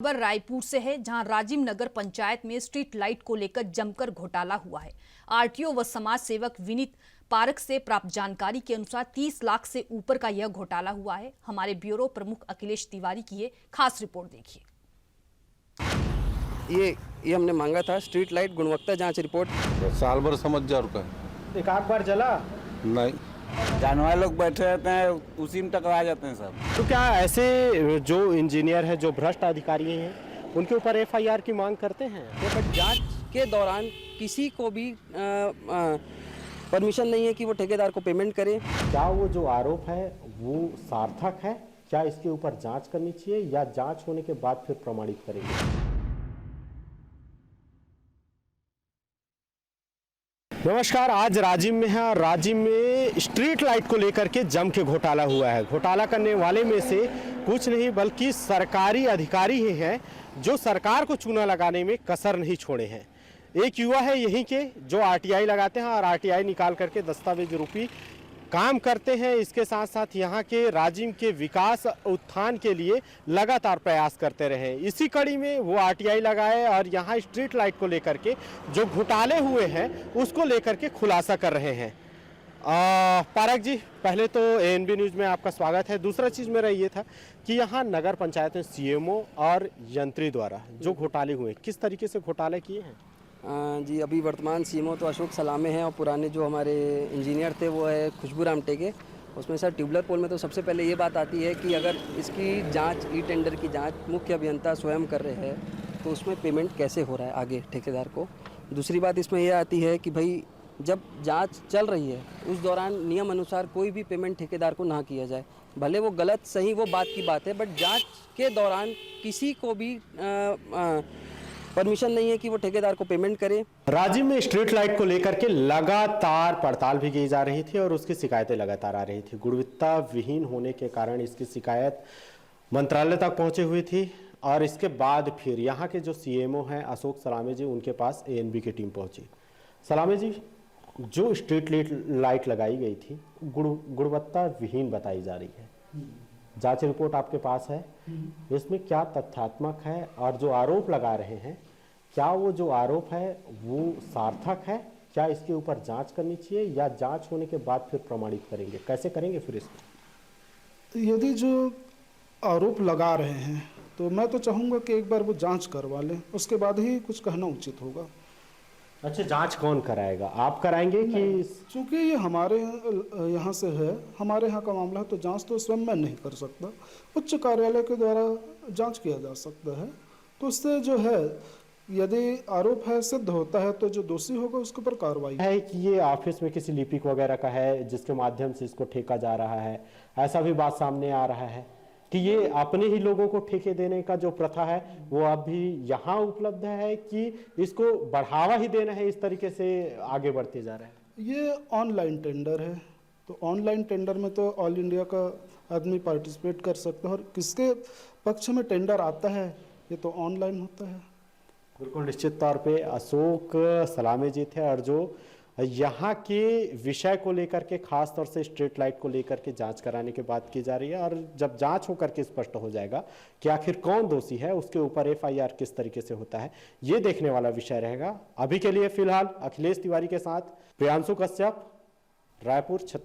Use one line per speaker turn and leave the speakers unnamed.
खबर रायपुर से है, जहां राजीव नगर पंचायत में स्ट्रीट लाइट को लेकर जमकर घोटाला हुआ है। आरटीओ व समाज सेवक विनीत पारक से प्राप्त जानकारी के अनुसार 30 लाख से ऊपर का यह घोटाला हुआ है। हमारे ब्यूरो प्रमुख अखिलेश तिवारी की ये खास रिपोर्ट देखिए।
ये हमने मांगा था, स्ट्रीट लाइट गुणवत्ता जांच रिपोर्ट।
साल भर समझ जा रुका है,
एक आध बार जला
नहीं।
जानवर लोग बैठे रहते हैं, उसी में टकरा जाते हैं सब।
तो क्या ऐसे जो इंजीनियर हैं, जो भ्रष्ट अधिकारी हैं, उनके ऊपर एफआईआर की मांग करते हैं?
बट जांच के दौरान किसी को भी परमिशन नहीं है कि वो ठेकेदार को पेमेंट करे।
क्या वो जो आरोप है वो सार्थक है? क्या इसके ऊपर जांच करनी चाहिए या जांच होने के बाद फिर प्रमाणित करेंगे? नमस्कार, आज राजिम में है और राजिम में स्ट्रीट लाइट को लेकर के जम के घोटाला हुआ है। घोटाला करने वाले में से कुछ नहीं बल्कि सरकारी अधिकारी ही हैं जो सरकार को चूना लगाने में कसर नहीं छोड़े हैं। एक युवा है यहीं के जो आरटीआई लगाते हैं और आरटीआई निकाल करके दस्तावेज रूपी काम करते हैं। इसके साथ साथ यहाँ के राजिम के विकास उत्थान के लिए लगातार प्रयास करते रहे। इसी कड़ी में वो आरटीआई लगाए और यहाँ स्ट्रीट लाइट को लेकर के जो घोटाले हुए हैं उसको लेकर के खुलासा कर रहे हैं। पारक जी, पहले तो एएनबी न्यूज़ में आपका स्वागत है। दूसरा चीज़ मेरा ये था कि यहाँ नगर पंचायत में सीएमओ और यंत्री द्वारा जो घोटाले हुए, किस तरीके से घोटाले किए हैं?
जी, अभी वर्तमान सीएमओ तो अशोक सलामे हैं और पुराने जो हमारे इंजीनियर थे वो है खुशबू राम टेके। उसमें सर ट्यूबलर पोल में तो सबसे पहले ये बात आती है कि अगर इसकी जांच, ई टेंडर की जांच मुख्य अभियंता स्वयं कर रहे हैं तो उसमें पेमेंट कैसे हो रहा है आगे ठेकेदार को। दूसरी बात इसमें यह आती है कि भाई जब जांच चल रही है उस दौरान नियम अनुसार कोई भी पेमेंट ठेकेदार को ना किया जाए। भले वो गलत सही वो बात की बात है, बट जांच के दौरान किसी को भी परमिशन नहीं है कि वो ठेकेदार को पेमेंट करे।
राजिम में स्ट्रीट लाइट को लेकर के लगातार पड़ताल भी की जा रही थी और उसकी शिकायतें लगातार आ रही थी। गुणवत्ता विहीन होने के कारण इसकी शिकायत मंत्रालय तक पहुंची हुई थी और इसके बाद फिर यहाँ के जो सीएमओ हैं अशोक सलामे जी, उनके पास एएनबी की टीम पहुंची। सलामे जी, जो स्ट्रीट लाइट लगाई गई थी गुणवत्ता विहीन बताई जा रही है, जांच रिपोर्ट आपके पास है, इसमें क्या तथ्यात्मक है और जो आरोप लगा रहे हैं क्या वो जो आरोप है वो सार्थक है? क्या इसके ऊपर जांच करनी चाहिए या जांच होने के बाद फिर प्रमाणित करेंगे? कैसे करेंगे फिर इसको?
यदि जो आरोप लगा रहे हैं तो मैं तो चाहूँगा कि एक बार वो जांच करवा लें, उसके बाद ही कुछ कहना उचित होगा।
अच्छा, जांच कौन कराएगा? आप कराएंगे कि?
चूँकि ये हमारे यहाँ से है, हमारे यहाँ का मामला है, तो जांच तो स्वयं मैं नहीं कर सकता। उच्च कार्यालय के द्वारा जांच किया जा सकता है। तो उससे जो है यदि आरोप है सिद्ध होता है तो जो दोषी होगा उसके ऊपर कार्रवाई
है। कि ये ऑफिस में किसी लिपिक वगैरह का है जिसके माध्यम से इसको ठेका जा रहा है, ऐसा भी बात सामने आ रहा है कि ये अपने ही लोगों को ठेके देने का जो प्रथा है वो अब भी यहाँ उपलब्ध है कि इसको बढ़ावा ही देना है, इस तरीके से आगे बढ़ते जा रहे हैं?
ये ऑनलाइन टेंडर है, तो ऑनलाइन टेंडर में तो ऑल इंडिया का आदमी पार्टिसिपेट कर सकता है और किसके पक्ष में टेंडर आता है ये तो ऑनलाइन होता है।
बिल्कुल निश्चित तौर पे अशोक सलामे जी थे और जो यहाँ के विषय को लेकर के खास तौर से स्ट्रीट लाइट को लेकर के जांच कराने की बात की जा रही है और जब जांच होकर के स्पष्ट हो जाएगा कि आखिर कौन दोषी है, उसके ऊपर एफआईआर किस तरीके से होता है, ये देखने वाला विषय रहेगा। अभी के लिए फिलहाल अखिलेश तिवारी के साथ प्रियांशु कश्यप, रायपुर, छत्तीसगढ़।